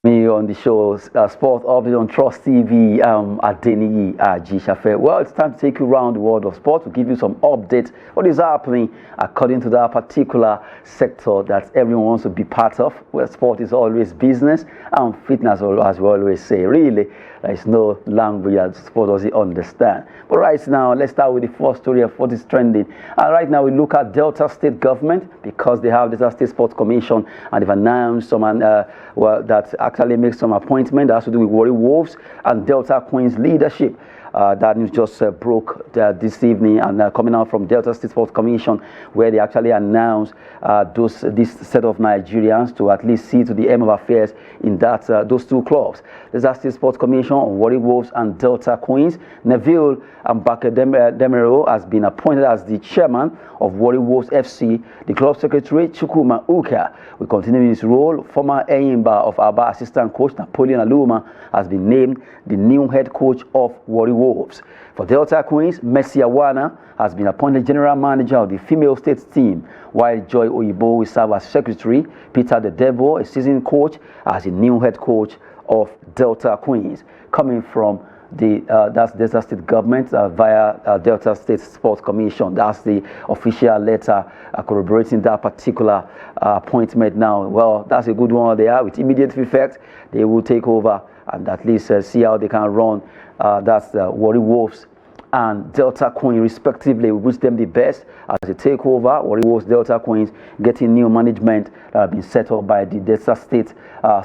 Me on the show, Sport Update on Trust TV, Adeniyi Ajishafe. Well, it's time to take you around the world of sport to give you some updates. What is happening according to that particular sector that everyone wants to be part of? Well, sport is always business and fitness, as we always say. Really, there is no language that sport doesn't understand. But right now, let's start with the first story of what is trending. Right now, we look at Delta State government because they have Delta State Sports Commission and they've announced some that actually makes some appointment that has to do with Warri Wolves and Delta Queens leadership. That news just broke this evening and coming out from Delta State Sports Commission, where they actually announced this set of Nigerians to at least see to the end of affairs in that those two clubs. Delta State Sports Commission on Warri Wolves and Delta Queens. Neville Mbakademero has been appointed as the chairman of Warri Wolves FC. The club secretary Chukwuma Uka will continue in his role. Former Eyimba of Aba assistant coach Napoleon Aluma has been named the new head coach of Warri Wolves. For Delta Queens, Messi Awana has been appointed general manager of the female state team, while Joy Oyibo will serve as secretary. Peter the Devil, a seasoned coach, as the new head coach of Delta Queens. Coming from that's Delta State government via Delta State Sports Commission. That's the official letter corroborating that particular appointment now. Well, that's a good one there. With immediate effect, they will take over and at least see how they can run. That's the Warri Wolves and Delta Queens respectively. We wish them the best as they take over. Warri Wolves, Delta Queens getting new management that have been set up by the Delta State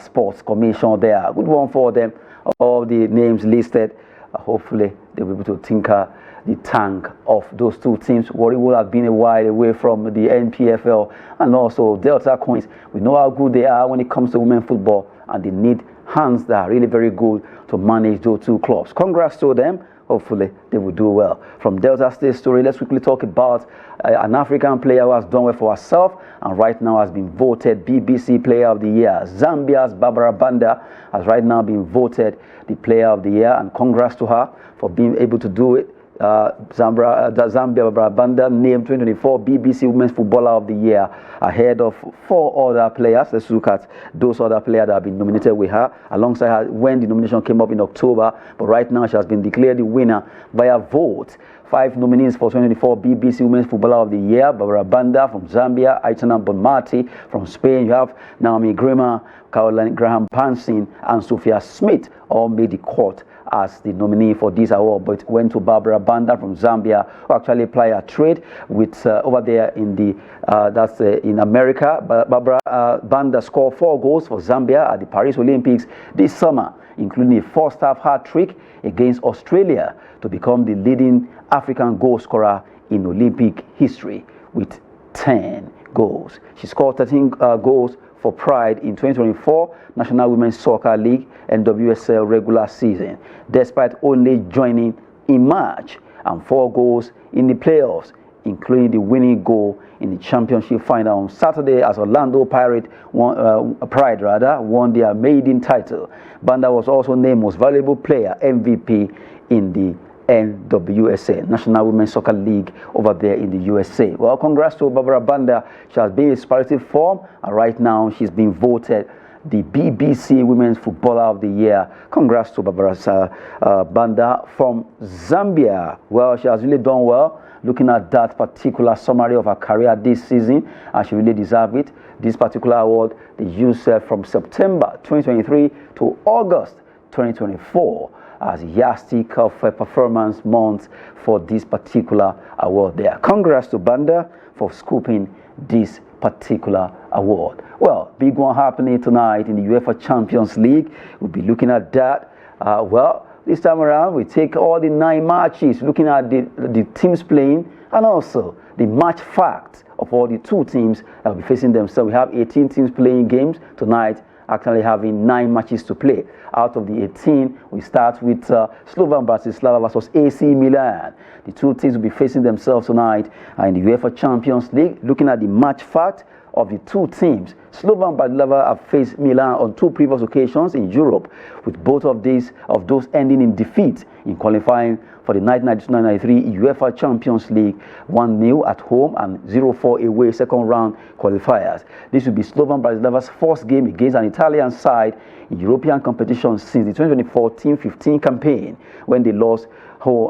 Sports Commission there. Good one for them. All the names listed, hopefully they'll be able to tinker the tank of those two teams. Warri will have been a while away from the NPFL, and also Delta Queens. We know how good they are when it comes to women football, and they need hands that are really very good to manage those two clubs. Congrats to them. Hopefully they will do well. From Delta State story, let's quickly talk about an African player who has done well for herself and right now has been voted BBC Player of the Year. Zambia's Barbra Banda has right now been voted the Player of the Year, and congrats to her for being able to do it. Zambia Barbra Banda named 2024 BBC Women's Footballer of the Year ahead of 4 other players. Let's look at those other players that have been nominated with her alongside her when the nomination came up in October, but right now she has been declared the winner via vote. 5 nominees for 2024 BBC Women's Footballer of the Year: Barbra Banda from Zambia, Aitana Bonmati from Spain. You have Naomi Grima, Caroline Graham Pansin, and Sophia Smith all made the cut as the nominee for this award, but it went to Barbra Banda from Zambia, who actually applied a trade with over there in the in America. Barbra Banda scored 4 goals for Zambia at the Paris Olympics this summer, including a first-half hat-trick against Australia to become the leading African goal scorer in Olympic history with 10 goals. She scored 13 goals for Pride in 2024 National Women's Soccer League NWSL regular season, despite only joining in March, and 4 goals in the playoffs, including the winning goal in the championship final on Saturday as Orlando Pride won their maiden title. Banda was also named Most Valuable Player (MVP) in the NWSA, National Women's Soccer League over there in the USA. Well, congrats to Barbra Banda. She has been in superlative form, and right now she's been voted the BBC Women's Footballer of the Year. Congrats to Barbra Banda from Zambia. Well, she has really done well. Looking at that particular summary of her career this season, and she really deserves it. This particular award, they used from September 2023 to August 2024 as yardstick of performance month for this particular award there. Congrats to Banda for scooping this particular award. Well, big one happening tonight in the UEFA Champions League. We'll be looking at that. Well, this time around, we take all the 9 matches, looking at the teams playing and also the match facts of all the 2 teams that will be facing themselves. We have 18 teams playing games tonight, actually having 9 matches to play. Out of the 18, we start with Slovan Bratislava versus AC Milan. The 2 teams will be facing themselves tonight in the UEFA Champions League. Looking at the match fact, of the two teams. Slovan Bratislava have faced Milan on 2 previous occasions in Europe, with both of those ending in defeat in qualifying for the 1992-93 UEFA Champions League, 1-0 at home and 0-4 away second round qualifiers. This will be Slovan Bratislava's first game against an Italian side in European competition since the 2014-15 campaign, when they lost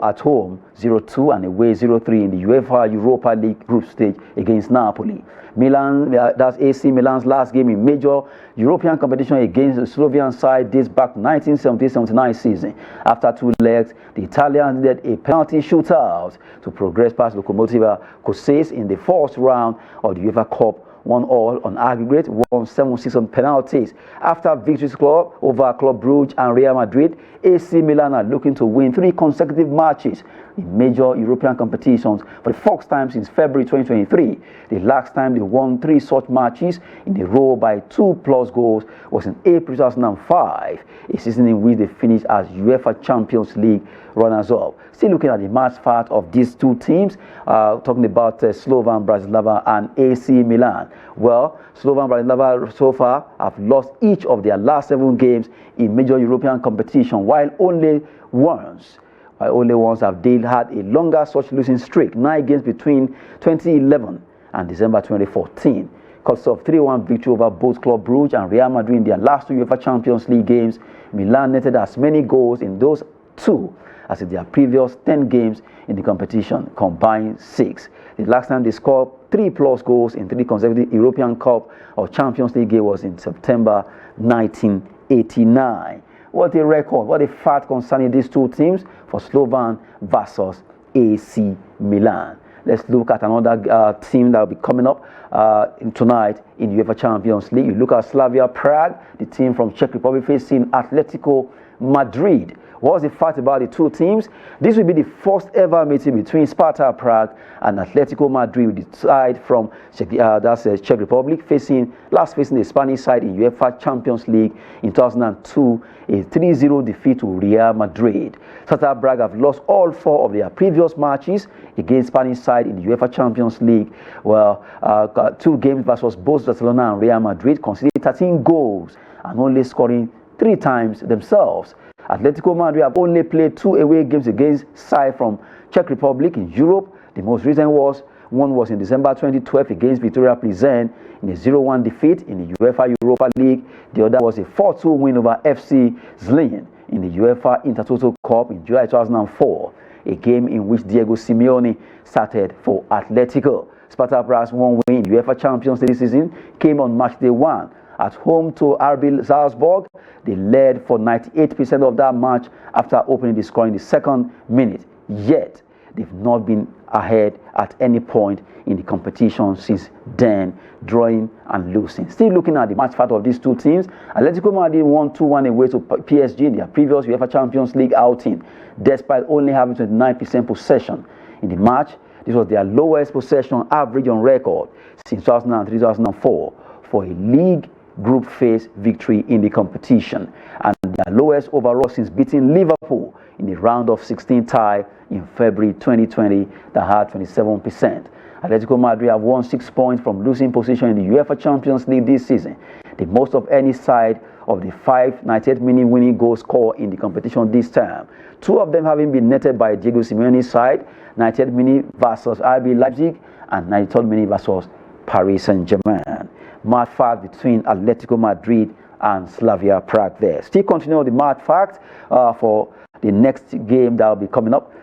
at home 0-2 and away 0-3 in the UEFA Europa League group stage against Napoli. Milan, that's AC Milan's last game in major European competition against the Slovenian side dates back to 1978-79 season. After 2 legs, the Italians needed a penalty shootout to progress past Lokomotiva Košice in the first round of the UEFA Cup. 1-1 on aggregate, 1-7-6 on penalties. After victories over Club Brugge and Real Madrid, AC Milan are looking to win 3 consecutive matches in major European competitions for the first time since February 2023. The last time they won 3 such matches in a row by 2+ goals was in April 2005, a season in which they finished as UEFA Champions League runners-up. Still looking at the match fact of these two teams, talking about Slovan Bratislava and AC Milan. Well, Slovan Bratislava so far have lost each of their last 7 games in major European competition, while only once have they had a longer such losing streak, 9 games between 2011 and December 2014. Because of 3-1 victory over both Club Brugge and Real Madrid in their last 2 UEFA Champions League games, Milan netted as many goals in those 2 as in their previous 10 games in the competition, combined 6. The last time they scored 3+ goals in 3 consecutive European Cup or Champions League game was in September 1989. What a record, what a fact concerning these two teams for Slovan versus AC Milan. Let's look at another team that will be coming up tonight in UEFA Champions League. You look at Slavia Prague, the team from Czech Republic facing Atletico Madrid. What's the fact about the two teams? This will be the first ever meeting between Sparta Prague and Atletico Madrid, with the side from Czech Republic facing the Spanish side in UEFA Champions League in 2002, a 3-0 defeat to Real Madrid. Sparta Prague have lost all 4 of their previous matches against Spanish side in the UEFA Champions League. Well, 2 games versus both Barcelona and Real Madrid, conceding 13 goals and only scoring 3 times themselves. Atletico Madrid have only played 2 away games against side from Czech Republic in Europe. The most recent one was in December 2012 against Victoria Plzeň in a 0-1 defeat in the UEFA Europa League. The other was a 4-2 win over FC Zlin in the UEFA Intertoto Cup in July 2004, a game in which Diego Simeone started for Atletico. Sparta Prague's 1 win in the UEFA Champions League season came on match day 1. At home to RB Salzburg, they led for 98% of that match after opening the score in the 2nd minute. Yet, they've not been ahead at any point in the competition since then, drawing and losing. Still looking at the match fact of these two teams, Atletico Madrid won 2-1 away to PSG in their previous UEFA Champions League outing, despite only having 29% possession. In the match, this was their lowest possession average on record since 2003-2004 for a league group phase victory in the competition, and their lowest overall since beating Liverpool in the round of 16 tie in February 2020 that had 27%. Atletico Madrid have won 6 points from losing position in the UEFA Champions League this season, the most of any side of the 5 98-minute winning goals scored in the competition this term. 2 of them having been netted by Diego Simeone's side, 98th minute versus RB Leipzig and 93rd minute versus Paris Saint-Germain. Match fact between Atletico Madrid and Slavia Prague there. Still continue the match fact for the next game that will be coming up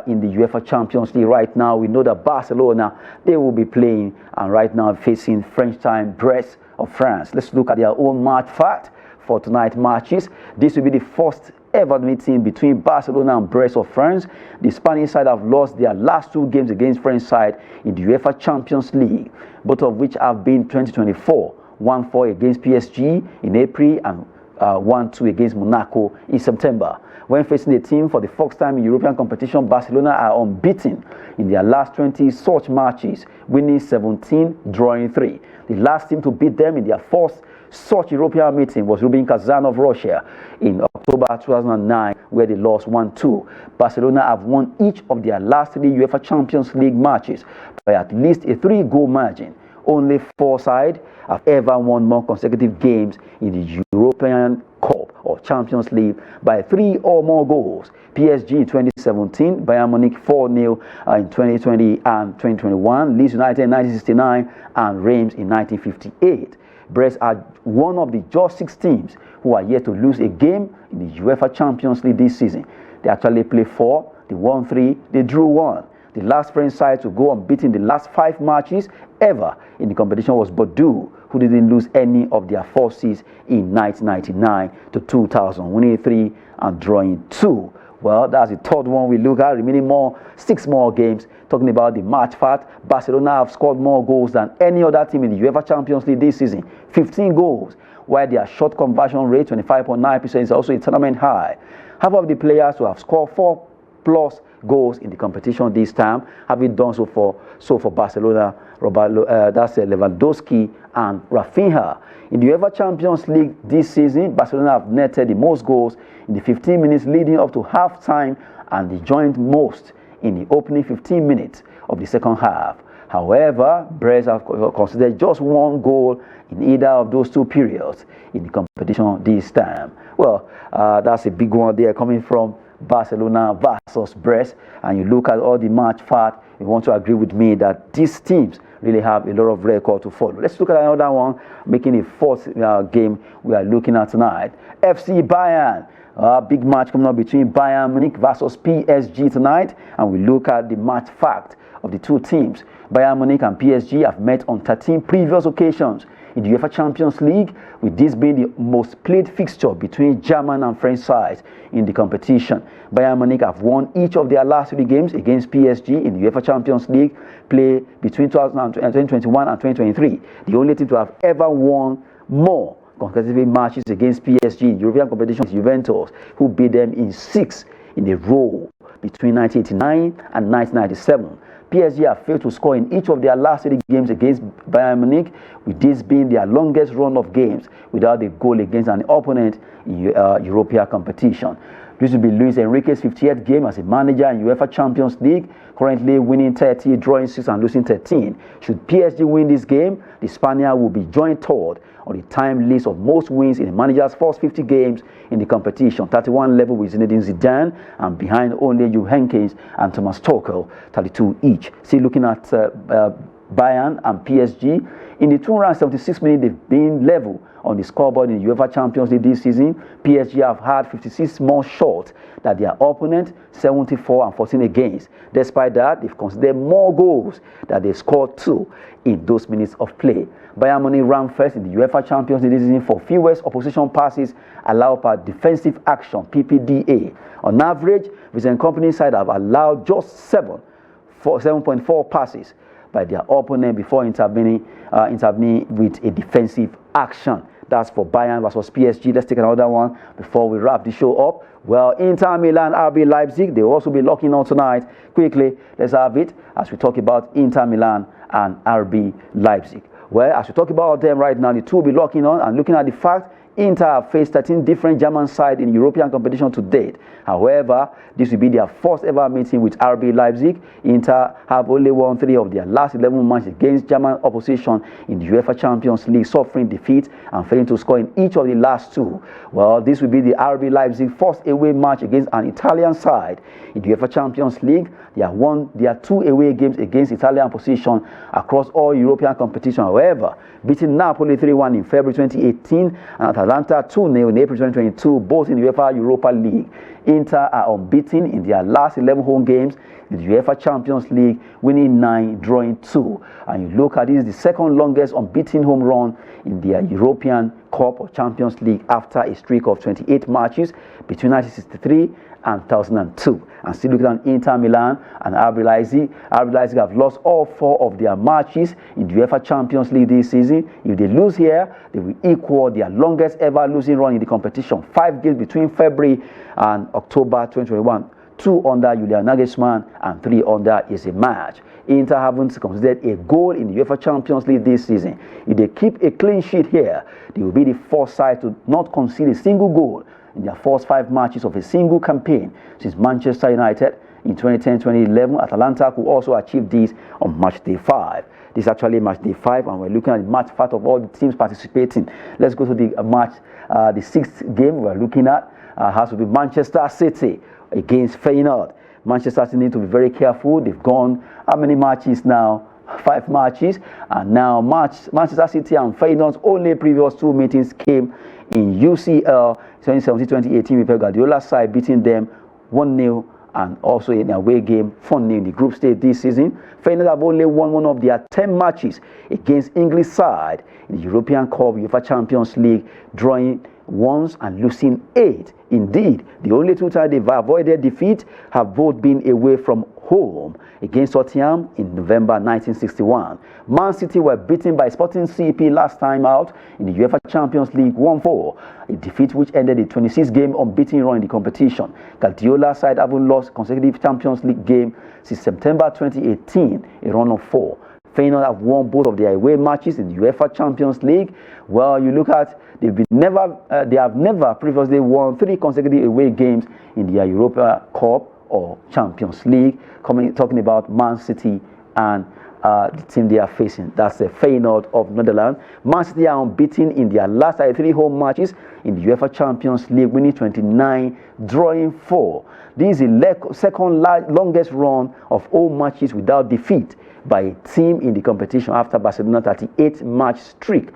in the UEFA Champions League. Right now, we know that Barcelona, they will be playing and right now facing French time Brest of France. Let's look at their own match fact for tonight's matches. This will be the first ever meeting between Barcelona and Brest of France. The Spanish side have lost their last 2 games against French side in the UEFA Champions League, both of which have been 2024, 1-4 against PSG in April and 1-2 against Monaco in September. When facing the team for the first time in European competition, Barcelona are unbeaten in their last 20 such matches, winning 17, drawing 3. The last team to beat them in their first such European meeting was Rubin Kazan of Russia in October 2009, where they lost 1-2. Barcelona have won each of their last 3 UEFA Champions League matches by at least a 3-goal margin, only 4 sides have ever won more consecutive games in the European Cup or Champions League by 3 or more goals. PSG in 2017, Bayern Munich 4-0 in 2020 and 2021, Leeds United in 1969, and Reims in 1958. Brest are one of the just 6 teams who are yet to lose a game in the UEFA Champions League this season. They actually played 4, they won 3, they drew 1. The last French side to go unbeaten the last 5 matches ever in the competition was Bordeaux, who didn't lose any of their forces in 1999 to 2000, winning 3 and drawing 2. Well, that's the third one we look at. Remaining 6 more games. Talking about the match fact, Barcelona have scored more goals than any other team in the UEFA Champions League this season, 15 goals, while their shot conversion rate, 25.9%, is also a tournament high. Half of the players who have scored 4+ goals in the competition this time, having done so for Barcelona, that's Lewandowski and Rafinha. In the UEFA Champions League this season, Barcelona have netted the most goals in the 15 minutes leading up to half-time and the joint most in the opening 15 minutes of the second half. However, Brest have considered just 1 goal in either of those 2 periods in the competition this time. Well, that's a big one there coming from Barcelona versus Brest, and you look at all the match fact, you want to agree with me that these teams really have a lot of record to follow. Let's look at another one, making a 4th game we are looking at tonight. FC Bayern, big match coming up between Bayern Munich versus PSG tonight, and we look at the match fact of the 2 teams. Bayern Munich and PSG have met on 13 previous occasions in the UEFA Champions League, with this being the most played fixture between German and French sides in the competition. Bayern Munich have won each of their last 3 games against PSG in the UEFA Champions League play between 2021 and 2023. The only team to have ever won more consecutive matches against PSG in European competition is Juventus, who beat them in 6 in a row between 1989 and 1997. PSG have failed to score in each of their last 3 games against Bayern Munich, with this being their longest run of games without a goal against an opponent in European competition. This will be Luis Enrique's 50th game as a manager in UEFA Champions League, currently winning 30, drawing 6 and losing 13. Should PSG win this game, the Spaniard will be joined 3rd on the time list of most wins in the manager's first 50 games in the competition, 31 level with Zinedine Zidane, and behind only Jupp Heynckes and Thomas Tuchel, 32 each. See, looking at Bayern and PSG, in the 276 minutes they've been level on the scoreboard in the UEFA Champions League this season. PSG have had 56 more shots than their opponent, 74 and 14 against. Despite that, they've considered more goals that they scored 2 in those minutes of play. Bayern Munich ranked first in the UEFA Champions League this season for fewest opposition passes allowed per defensive action, PPDA. On average, Vincent Kompany's side have allowed just 7.4 passes by their opponent before intervening with a defensive action. That's for Bayern versus PSG. Let's take another one before we wrap the show up. Well, Inter Milan, RB Leipzig, they will also be locking on tonight. Quickly, let's have it as we talk about Inter Milan and RB Leipzig. Well, as we talk about them right now, the 2 will be locking on, and looking at the fact, Inter have faced 13 different German sides in European competition to date. However, this will be their first ever meeting with RB Leipzig. Inter have only won 3 of their last 11 matches against German opposition in the UEFA Champions League, suffering defeat and failing to score in each of the last 2. Well, this will be the RB Leipzig first away match against an Italian side in the UEFA Champions League. They have won their 2 away games against Italian opposition across all European competition. However, beating Napoli 3-1 in February 2018 and Atalanta 2-0 in April 2022, both in the UEFA Europa League. Inter are unbeaten in their last 11 home games in the UEFA Champions League, winning 9, drawing 2. And you look at this, the second longest unbeaten home run in their European Cup or Champions League after a streak of 28 matches between 1963 and 2002. And still looking at Inter Milan and RB Leipzig. RB Leipzig have lost all 4 of their matches in the UEFA Champions League this season. If they lose here, they will equal their longest ever losing run in the competition. 5 games between February and October 2021. 2 under Julian Nagelsmann and 3 under Jose March. Inter haven't considered a goal in the UEFA Champions League this season. If they keep a clean sheet here, they will be the first side to not concede a single goal in their first 5 matches of a single campaign since Manchester United in 2010-2011. Atalanta could also achieve this on match day 5. This is actually match day 5, and we're looking at the match fact of all the teams participating. Let's go to the match, the 6th game we're looking at. Has to be Manchester City against Feyenoord. Manchester City need to be very careful. They've gone how many matches now? 5 matches, and now Manchester City and Feyenoord's only previous 2 meetings came in UCL 2017-2018 with Pep Guardiola's side beating them 1-0, and also in a away game 4-0 in the group stage this season. Feyenoord have only won one of their 10 matches against English side in the European Cup, UEFA Champions League, drawing once and losing 8. Indeed, the only 2 times they've avoided defeat have both been away from home against Tottenham in November 1961. Man City were beaten by Sporting CP last time out in the UEFA Champions League 1-4, a defeat which ended a 26-game unbeaten run in the competition. Guardiola's side haven't lost consecutive Champions League game since September 2018, a run of 4. Feyenoord have won both of their away matches in the UEFA Champions League. Well, you look at, they have never previously won 3 consecutive away games in the Europa Cup or Champions League. Talking about Man City and the team they are facing, that's the Feyenoord of Netherlands. Man City are unbeaten in their last 3 home matches in the UEFA Champions League, winning 29, drawing 4. This is the second longest run of home matches without defeat by a team in the competition after Barcelona's 38-match streak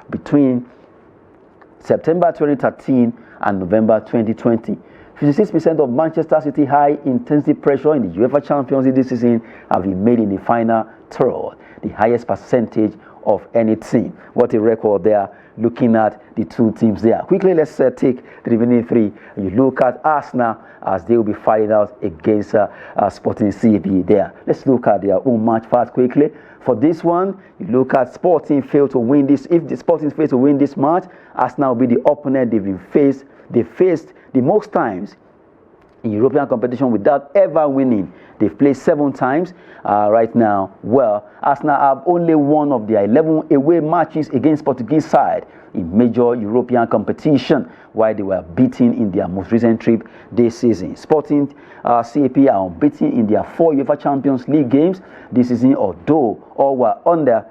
between September 2013 and November 2020. 56% of Manchester City high-intensity pressure in the UEFA Champions League this season have been made in the final third, the highest percentage of any team. What a record there, looking at the 2 teams there. Quickly, let's take the remaining 3. You look at Arsenal as they will be fighting out against Sporting CP there. Let's look at their own match fast quickly. For this one, you look at Sporting fail to win this. If the Sporting fails to win this match, Arsenal will be the opponent they faced the most times in European competition without ever winning. They've played 7 times right now. Well, Arsenal have only one of their 11 away matches against Portuguese side in major European competition, while they were beaten in their most recent trip this season. Sporting CP are unbeaten in their 4 UEFA Champions League games this season, although all were under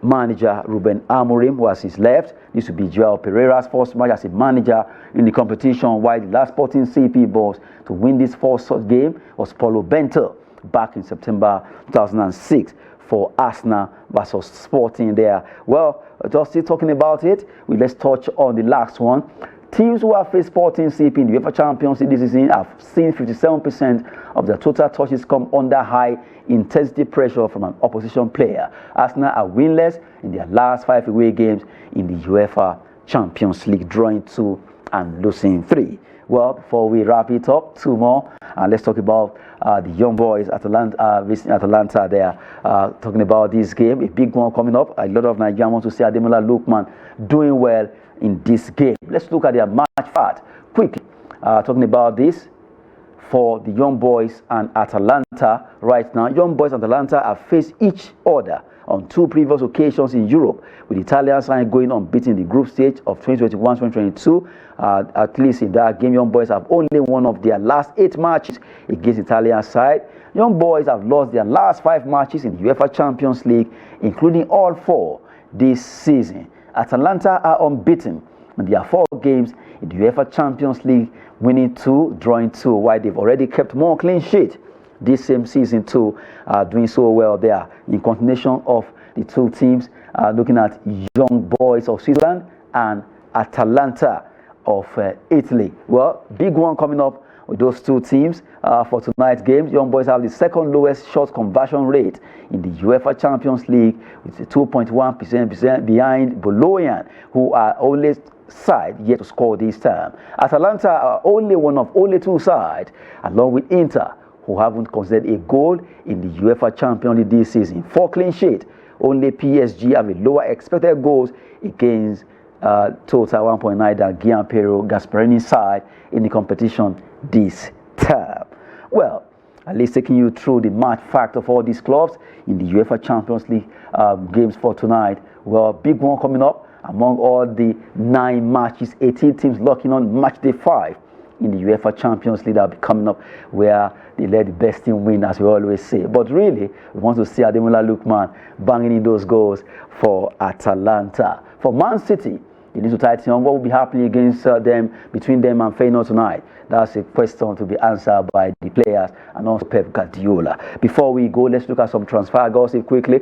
manager Ruben Amorim, who has left. This will be Joao Pereira's first match as a manager in the competition, while the last Sporting CP boss to win this first game was Paulo Bento back in September 2006 for Arsenal versus Sporting there. Well, just still talking about it, let's touch on the last one. Teams who have faced Sporting CP in the UEFA Champions League this season have seen 57% of their total touches come under high intensity pressure from an opposition player. Arsenal are winless in their last 5 away games in the UEFA Champions League, drawing 2 and losing 3. Well, before we wrap it up, 2 more, and let's talk about the young boys at Atalanta there. Talking about this game, a big one coming up. A lot of Nigerians want to see Ademola Lookman doing well in this game. Let's look at their match fact quickly. Talking about this for the young boys and Atalanta right now. Young boys and Atalanta have faced each other on 2 previous occasions in Europe, with Italian side going unbeaten in the group stage of 2021-2022. At least in that game, young boys have only one of their last 8 matches against Italian side. Young boys have lost their last 5 matches in the UEFA Champions League, including all 4 this season. Atalanta are unbeaten in their 4 games in the UEFA Champions League, winning 2, drawing 2, while they've already kept more clean sheet this same season too, doing so well there. In continuation of the 2 teams, looking at young boys of Switzerland and Atalanta of Italy. Well, big one coming up with those 2 teams for tonight's games. Young boys have the 2nd lowest shot conversion rate in the UEFA Champions League, with 2.1% behind Bologna, who are only side yet to score this time. Atalanta are only one of only 2 sides, along with Inter, who haven't conceded a goal in the UEFA Champions League this season. 4 clean sheet. Only PSG have a lower expected goals against total 1.9 than Gianpiero Gasperini's side in the competition this term. Well, at least taking you through the match fact of all these clubs in the UEFA Champions League games for tonight. Well, big one coming up among all the 9 matches, 18 teams locking on match day 5 in the UEFA Champions League that will be coming up, where they let the best team win, as we always say. But really, we want to see Ademola Lookman banging in those goals for Atalanta. For Man City, you need to tighten on what will be happening against between them and Feyenoord tonight. That's a question to be answered by the players and also Pep Guardiola. Before we go, let's look at some transfer gossip quickly,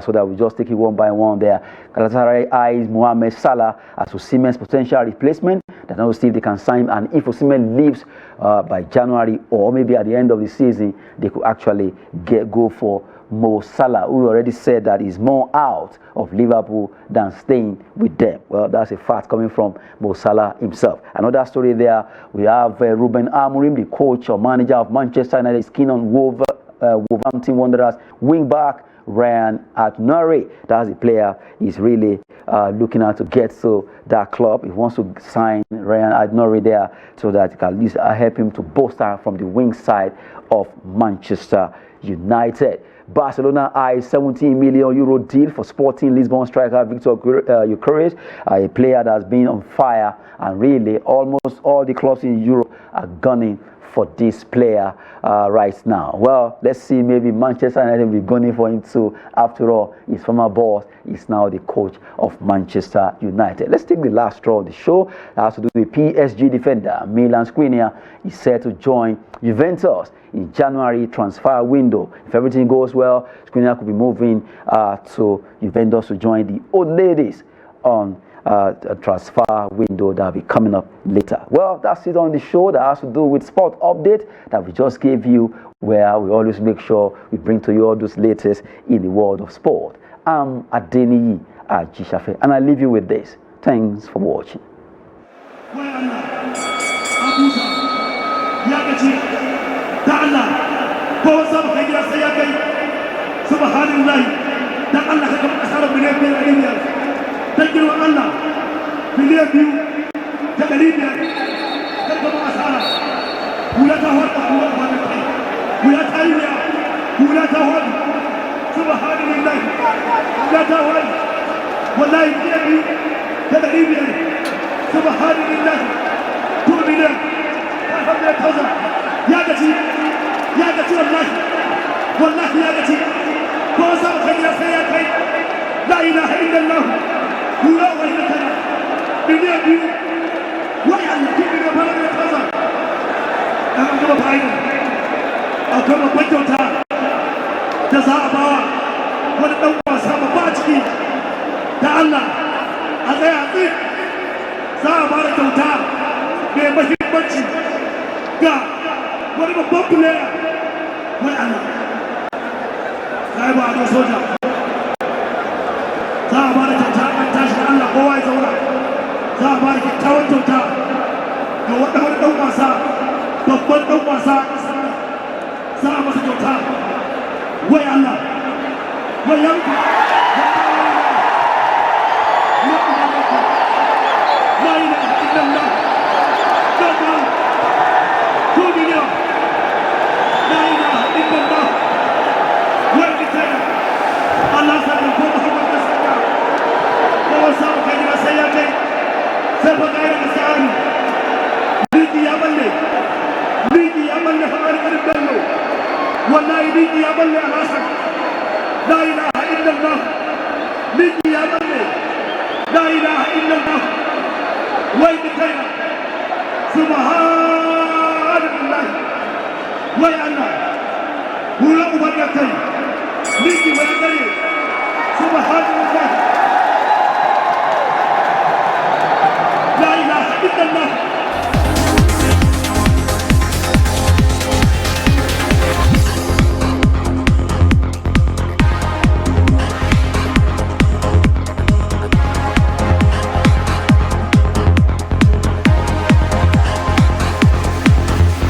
so that we just take it one by one there. Galatasaray eyes Mohamed Salah as Osimhen's potential replacement. They know see if they can sign, and if Osimhen leaves by January or maybe at the end of the season, they could actually go for Mo Salah, who already said that he's more out of Liverpool than staying with them. Well, that's a fact coming from Mo Salah himself. Another story there, we have Ruben Amorim, the coach or manager of Manchester United, is keen on Wolverhampton Wanderers wing-back Ryan Aït-Nouri. That's the player he's really looking at to get to that club. He wants to sign Ryan Aït-Nouri there so that it can at least help him to bolster from the wing side of Manchester United. Barcelona eyes €17 million deal for Sporting Lisbon striker Victor Gyökeres, a player that's been on fire, and really almost all the clubs in Europe are gunning for this player right now. Well, let's see, maybe Manchester United will be gunning for him too. After all, his former boss is now the coach of Manchester United. Let's take the last straw of the show. That has to do with PSG defender Milan Skriniar. Is set to join Juventus in January transfer window. If everything goes well, Skriniar could be moving to Juventus to join the old ladies on a transfer window that will be coming up later. Well, that's it on the show that has to do with sport update that we just gave you, where we always make sure we bring to you all those latest in the world of sport. I'm Adeniyi Ajishafe, and I leave you with this. Thanks for watching. Thank you, Allah. Believe you. Take a lead there. Take a masala. We are the one. We are Taylor. We are the one. Subhanallah. We are the one. Wallahi, believe you. Take a lead there. Subhanallah. 2 million. 500,000. Yagati. Yagati Allah. Wallahi Yagati. Cause of Kenya. La ilaha illallah. You know what you're telling me. Believe you. Why are you giving a man a cousin? I'm going to buy them. I'll come up with your time. Does our power? What the hell was have a battery? The Allah. As I think. Zahara to time. May my hip bunch. God. What about popular? What Allah? I want to soldier. Zahara to time. Kowa ya zauna za a bada kyakkyawan kyauta ga wani ɗan wasa, babban ɗan wasa za a masa kyauta. Wai Allah, wai yanku, la ilaha illallah, daga 2 million, la ilaha illallah, wai bitaya, Allah sanin ko Muhammad da sanya. Samu kai gida sai ya kai sai fa kai da sa'ani liki ya balle hamar karin bello wallahi liki ya balle alasan la ilaha illallah liki ya balle la ilaha illallah wai bi kai subhanallah wai Allah hula ubanna kai liki wai kai subhanallah. لا إله إلا الله.